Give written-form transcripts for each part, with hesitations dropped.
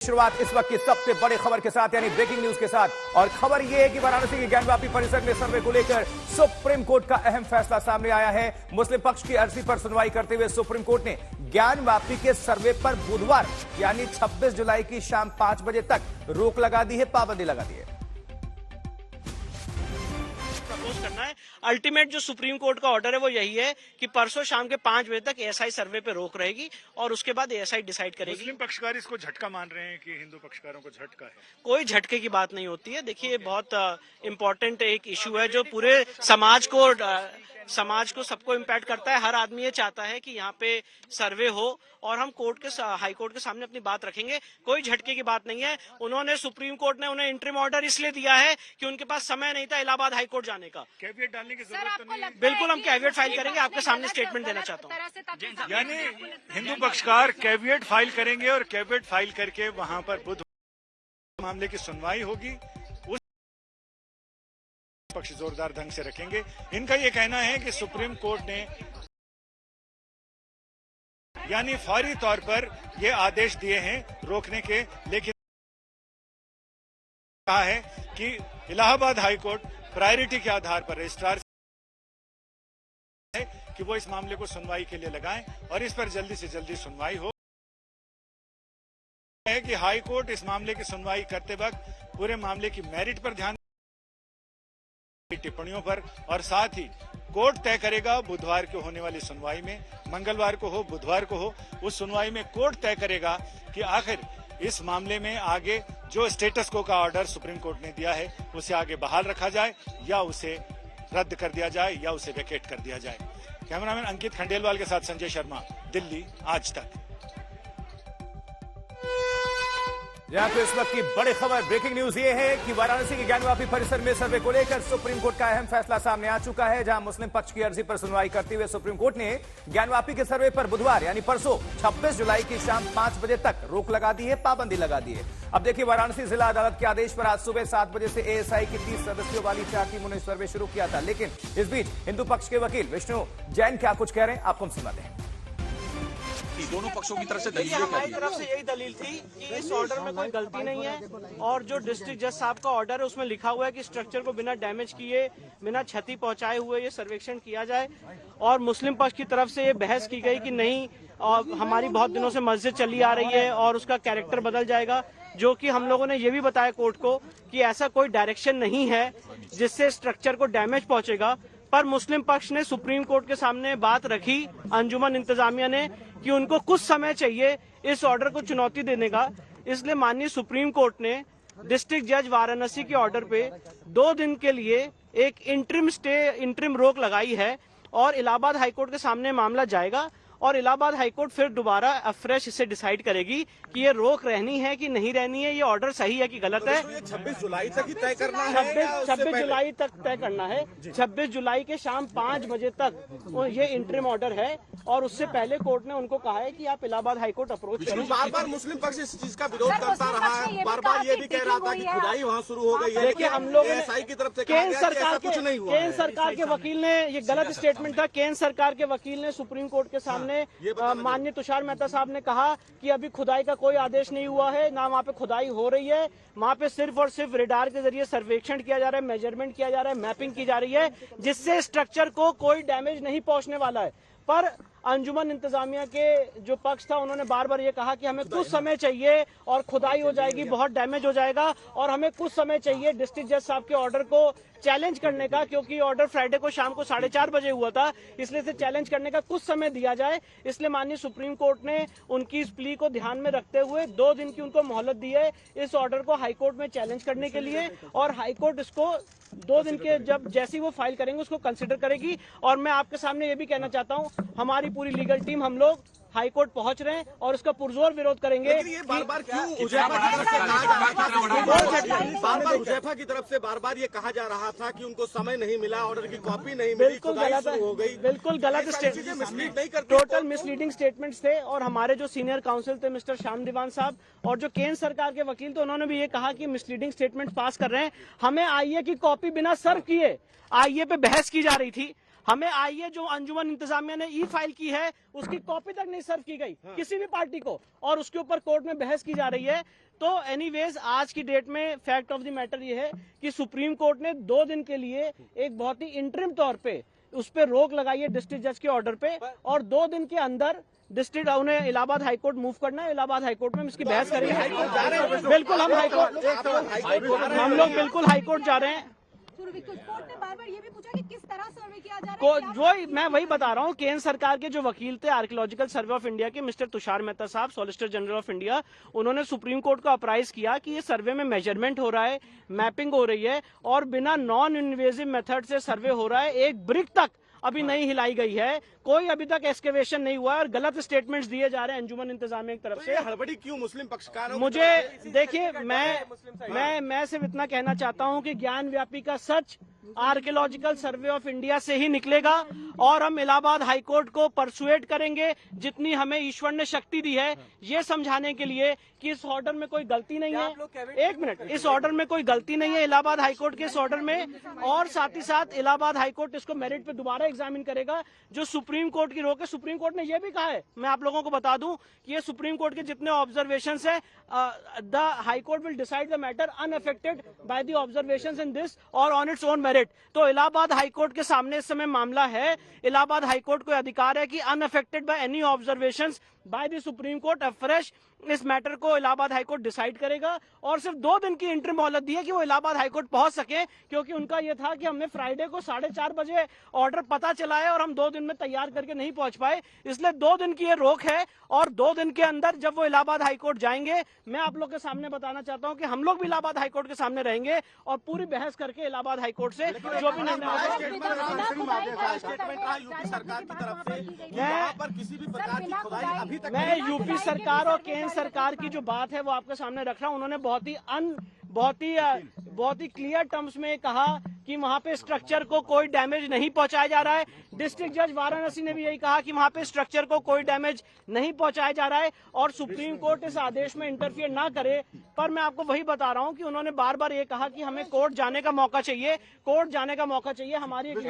शुरुआत इस वक्त की सबसे बड़ी खबर के साथ यानी ब्रेकिंग न्यूज के साथ। और खबर यह है कि वाराणसी के ज्ञानवापी परिसर में सर्वे को लेकर सुप्रीम कोर्ट का अहम फैसला सामने आया है। मुस्लिम पक्ष की अर्जी पर सुनवाई करते हुए सुप्रीम कोर्ट ने ज्ञानवापी के सर्वे पर बुधवार यानी 26 जुलाई की शाम 5 बजे तक रोक लगा दी है, पाबंदी लगा दी है। करना है। अल्टीमेट जो सुप्रीम कोर्ट का ऑर्डर है वो यही है कि परसों शाम के 5 बजे तक एएसआई सर्वे पे रोक रहेगी और उसके बाद एएसआई डिसाइड करेगी। मुस्लिम पक्षकार इसको झटका मान रहे हैं कि हिंदू पक्षकारों को झटका है। कोई झटके की बात नहीं होती है। देखिए बहुत इम्पोर्टेंट एक इशू है जो पूरे समाज को सबको इम्पैक्ट करता है। हर आदमी ये चाहता है कि यहाँ पे सर्वे हो और हम हाई कोर्ट के सामने अपनी बात रखेंगे। कोई झटके की बात नहीं है। सुप्रीम कोर्ट ने उन्हें इंटरिम ऑर्डर इसलिए दिया है कि उनके पास समय नहीं था इलाहाबाद हाई कोर्ट जाने का। कैविएट डालने की जरूरत तो नहीं है। बिल्कुल हम कैविएट फाइल करेंगे। आपके सामने स्टेटमेंट देना चाहता हूँ। यानी हिंदू पक्षकार कैविएट फाइल करेंगे और कैविएट फाइल करके वहां पर बुध मामले की सुनवाई होगी। पक्ष जोरदार ढंग से रखेंगे। इनका यह कहना है कि सुप्रीम कोर्ट ने यानी फौरी तौर पर ये आदेश दिए हैं रोकने के, लेकिन कहा है कि इलाहाबाद हाई कोर्ट प्रायोरिटी के आधार पर रजिस्ट्रार है कि वो इस मामले को सुनवाई के लिए लगाएं और इस पर जल्दी से जल्दी सुनवाई हो। है कि हाई कोर्ट इस मामले की सुनवाई करते वक्त पूरे मामले की मेरिट पर ध्यान, टिप्पणियों पर, और साथ ही कोर्ट तय करेगा बुधवार को होने वाली सुनवाई में, मंगलवार को हो बुधवार को हो, उस सुनवाई में कोर्ट तय करेगा कि आखिर इस मामले में आगे जो स्टेटस को का ऑर्डर सुप्रीम कोर्ट ने दिया है उसे आगे बहाल रखा जाए या उसे रद्द कर दिया जाए या उसे वैकेट कर दिया जाए। कैमरामैन अंकित खंडेलवाल के साथ संजय शर्मा, दिल्ली, आज तक। यहाँ पे इस वक्त की बड़ी खबर ब्रेकिंग न्यूज ये है कि वाराणसी के ज्ञानवापी परिसर में सर्वे को लेकर सुप्रीम कोर्ट का अहम फैसला सामने आ चुका है, जहां मुस्लिम पक्ष की अर्जी पर सुनवाई करते हुए सुप्रीम कोर्ट ने ज्ञानवापी के सर्वे पर बुधवार यानी परसों 26 जुलाई की शाम 5 बजे तक रोक लगा दी है, पाबंदी लगा दी है। अब देखिए, वाराणसी जिला अदालत के आदेश पर आज सुबह 7 बजे से एएसआई की 30 सदस्यों वाली चार टीमों ने सर्वे शुरू किया था, लेकिन इस बीच हिंदू पक्ष के वकील विष्णु जैन क्या कुछ कह रहे हैं आपको हम सुनाते हैं। दोनों पक्षों की तरफ से दलील हमारी तरफ से यही दलील थी कि इस ऑर्डर में कोई गलती नहीं है और जो डिस्ट्रिक्ट जज साहब का ऑर्डर है उसमें लिखा हुआ है कि स्ट्रक्चर को बिना डैमेज किए, बिना क्षति पहुंचाए हुए ये सर्वेक्षण किया जाए। और मुस्लिम पक्ष की तरफ से ये बहस की गई कि नहीं, हमारी बहुत दिनों से मस्जिद चली आ रही है और उसका कैरेक्टर बदल जाएगा, जो कि हम लोगों ने ये भी बताया कोर्ट को कि ऐसा कोई डायरेक्शन नहीं है जिससे स्ट्रक्चर को डैमेज पहुंचेगा। पर मुस्लिम पक्ष ने सुप्रीम कोर्ट के सामने बात रखी, अंजुमन इंतजामिया ने, कि उनको कुछ समय चाहिए इस ऑर्डर को चुनौती देने का। इसलिए माननीय सुप्रीम कोर्ट ने डिस्ट्रिक्ट जज वाराणसी के ऑर्डर पे 2 दिन के लिए एक इंटरिम रोक लगाई है और इलाहाबाद हाईकोर्ट के सामने मामला जाएगा और इलाहाबाद हाईकोर्ट फिर दोबारा अफ्रेश इसे डिसाइड करेगी कि ये रोक रहनी है कि नहीं रहनी है, ये ऑर्डर सही है कि गलत है। 26 जुलाई तक ही तय करना है। 26 जुलाई तक तय करना है। 26 जुलाई के शाम 5 बजे तक ये इंटरिम ऑर्डर है और उससे पहले कोर्ट ने उनको कहा है कि आप इलाहाबाद हाईकोर्ट अप्रोच करें। बार बार मुस्लिम पक्ष इस चीज का विरोध करता रहा है, बार बार ये भी कह रहा था कि खुदाई वहाँ शुरू हो गई है। देखिए, हम लोग एएसआई की तरफ से केंद्र सरकार के वकील ने, ये गलत स्टेटमेंट था, केंद्र सरकार के वकील ने सुप्रीम कोर्ट के सामने माननीय तुषार मेहता साहब ने कहा कि अभी खुदाई का कोई आदेश नहीं हुआ है, ना वहाँ पे खुदाई हो रही है, वहाँ पे सिर्फ और सिर्फ रेडार के जरिए सर्वेक्षण किया जा रहा है, मेजरमेंट किया जा रहा है, मैपिंग की जा रही है, जिससे स्ट्रक्चर को कोई डैमेज नहीं पहुंचने वाला है। पर अंजुमन इंतजामिया के जो पक्ष था उन्होंने बार बार ये कहा कि हमें कुछ समय चाहिए और खुदाई हो जाएगी, बहुत डैमेज हो जाएगा और हमें कुछ समय चाहिए डिस्ट्रिक्ट जज साहब के ऑर्डर को चैलेंज करने का, क्योंकि ऑर्डर फ्राइडे को शाम को 4:30 बजे हुआ था, इसलिए इसे चैलेंज करने का कुछ समय दिया जाए। इसलिए माननीय सुप्रीम कोर्ट ने उनकी इस प्ली को ध्यान में रखते हुए 2 दिन की उनको मोहलत दी है इस ऑर्डर को हाईकोर्ट में चैलेंज करने के लिए, और हाईकोर्ट इसको 2 दिन के जैसे वो फाइल करेंगे उसको कंसिडर करेगी। और मैं आपके सामने ये भी कहना चाहता हूँ, हमारी पूरी लीगल टीम, हम लोग हाईकोर्ट पहुंच रहे हैं और उसका पुरजोर विरोध करेंगे। ये बार-बार क्यों हुजैफा की तरफ से कहा जा रहा था, हुजैफा की तरफ से बार-बार ये कहा जा रहा था कि उनको समय नहीं मिला, ऑर्डर की कॉपी नहीं मिली, बिल्कुल गलत हो गई, बिल्कुल गलत स्टेटमेंट, टोटल मिसलीडिंग स्टेटमेंट्स थे। और हमारे जो सीनियर काउंसिल थे मिस्टर श्याम दीवान साहब और जो केंद्र सरकार के वकील थे, उन्होंने भी ये कहा कि मिसलीडिंग स्टेटमेंट पास कर रहे हैं। हमें आईए की कॉपी बिना सर्व किए आईए पे बहस की जा रही थी, हमें आइए जो अंजुमन इंतजामिया ने ई फाइल की है उसकी कॉपी तक नहीं सर्व की गई किसी भी पार्टी को, और उसके ऊपर कोर्ट में बहस की जा रही है। तो एनीवेज आज की डेट में फैक्ट ऑफ द मैटर ये है कि सुप्रीम कोर्ट ने 2 दिन के लिए एक बहुत ही इंटरिम तौर पे उस पर रोक लगाई है डिस्ट्रिक्ट जज के ऑर्डर पे, और 2 दिन के अंदर डिस्ट्रिक्ट उन्हें इलाहाबाद हाईकोर्ट मूव करना है। इलाहाबाद हाईकोर्ट में हम इसकी बहस करेंगे। बिल्कुल हम हम लोग बिल्कुल हाईकोर्ट जा रहे हैं। कोर्ट ने बार-बार ये भी पूछा कि किस तरह सर्वे किया जा रहा है। मैं वही बता रहा हूँ, केंद्र सरकार के जो वकील थे आर्कियोलॉजिकल सर्वे ऑफ इंडिया के मिस्टर तुषार मेहता साहब, सॉलिसिटर जनरल ऑफ इंडिया, उन्होंने सुप्रीम कोर्ट को अप्राइज किया कि ये सर्वे में मेजरमेंट हो रहा है, मैपिंग हो रही है, और बिना नॉन इन्वेजिव मेथड से सर्वे हो रहा है। एक ब्रिक तक अभी नहीं हिलाई गई है, कोई अभी तक एक्सकेवेशन नहीं हुआ है, और गलत स्टेटमेंट्स दिए जा रहे हैं अंजुमन इंतजामिया की तरफ से। हड़बड़ी क्यों मुस्लिम पक्षकारों? मुझे देखिए, मैं सिर्फ इतना कहना चाहता हूं कि ज्ञान व्यापी का सच आर्कियोलॉजिकल सर्वे ऑफ इंडिया से ही निकलेगा, और हम इलाहाबाद हाईकोर्ट को परसुएट करेंगे जितनी हमें ईश्वर ने शक्ति दी है ये समझाने के लिए कि इस ऑर्डर में कोई गलती नहीं है। एक मिनट, इस ऑर्डर में कोई गलती नहीं है इलाहाबाद हाईकोर्ट के इस ऑर्डर में, और साथ ही साथ इलाहाबाद हाईकोर्ट इसको मेरिट पे दोबारा एग्जामिन करेगा। जो सुप्रीम कोर्ट की रोक है, सुप्रीम कोर्ट ने यह भी कहा है, मैं आप लोगों को बता दूं कि ये सुप्रीम कोर्ट के जितने ऑब्जर्वेशंस है, the high court will decide the matter unaffected by the observations in this और ऑन इट्स ओन मेरिट। तो इलाहाबाद हाईकोर्ट के सामने इस समय मामला है। इलाहाबाद हाईकोर्ट को अधिकार है कि unaffected by any observations by the supreme court fresh इस मैटर को इलाहाबाद हाईकोर्ट डिसाइड करेगा, और सिर्फ 2 दिन की इंटरिम मोहलत दी है कि वो इलाहाबाद हाईकोर्ट पहुंच सके, क्योंकि उनका यह था कि हमें फ्राइडे को 4:30 बजे ऑर्डर पता चला है और हम 2 दिन में तैयार करके नहीं पहुंच पाए, इसलिए 2 दिन की ये रोक है। और 2 दिन के अंदर जब वो इलाहाबाद हाईकोर्ट जाएंगे, मैं आप लोग के सामने बताना चाहता हूं कि हम लोग भी इलाहाबाद हाईकोर्ट के सामने रहेंगे और पूरी बहस करके इलाहाबाद हाईकोर्ट से जो भी निर्णय होगा। सरकार की तरफ से यहाँ पर किसी भी प्रकार की खुदाई अभी तक मैं यूपी सरकार और केंद्र सरकार की जो बात है वो आपके सामने रख रहा हूं। उन्होंने बहुत ही क्लियर टर्म्स में कहा कि वहां पे स्ट्रक्चर को कोई डैमेज नहीं पहुंचाया जा रहा है। डिस्ट्रिक्ट जज वाराणसी ने भी यही कहा कि वहां पे स्ट्रक्चर को कोई डैमेज नहीं पहुंचाया जा रहा है, और सुप्रीम कोर्ट इस आदेश में इंटरफियर ना करे। पर मैं आपको वही बता रहा हूं कि उन्होंने बार बार ये कहा कि हमें कोर्ट जाने का मौका चाहिए, कोर्ट जाने का मौका चाहिए। हमारी कोई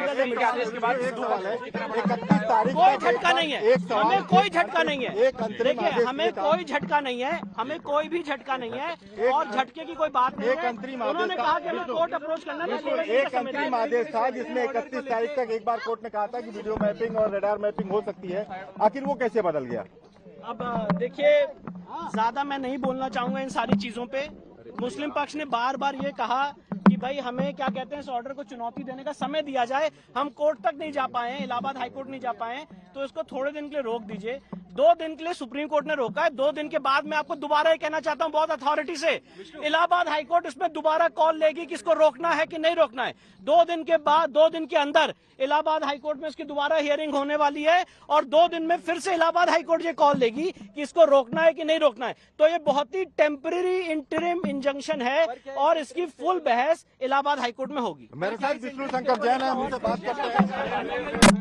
झटका नहीं है, हमें कोई झटका नहीं है। देखिए, हमें कोई झटका नहीं है, हमें कोई भी झटका नहीं है, और झटके की कोई बात नहीं है। उन्होंने कहा कि हमें कोर्ट अप्रोच करना है। एक अंतरिम आदेश था जिसमें 31 तारीख तक एक बार कोर्ट ने कहा था कि वीडियो मैपिंग और रडार मैपिंग हो सकती है, आखिर वो कैसे बदल गया? अब देखिए, ज्यादा मैं नहीं बोलना चाहूंगा इन सारी चीजों पे। मुस्लिम पक्ष ने बार बार ये कहा कि भाई हमें क्या कहते हैं, इस ऑर्डर को चुनौती देने का समय दिया जाए। हम कोर्ट तक नहीं जा पाए, इलाहाबाद हाईकोर्ट नहीं जा पाए, तो इसको थोड़े दिन के लिए रोक दीजिए। 2 दिन के लिए सुप्रीम कोर्ट ने रोका है। 2 दिन के बाद मैं आपको दोबारा ये कहना चाहता हूं बहुत अथॉरिटी से, इलाहाबाद हाईकोर्ट इसमें दोबारा कॉल लेगी कि इसको रोकना है कि नहीं रोकना है। 2 दिन के बाद, 2 दिन के अंदर इलाहाबाद हाईकोर्ट में इसकी दोबारा हियरिंग होने वाली है, और 2 दिन में फिर से इलाहाबाद हाईकोर्ट ये कॉल देगी कि इसको रोकना है कि नहीं रोकना है। तो ये बहुत ही टेम्पररी इंटरिम इंजंक्शन है, और इसकी फुल बहस इलाहाबाद हाईकोर्ट में होगी। मेरे साथ विष्णु शंकर जैन है, हमसे बात करते हैं।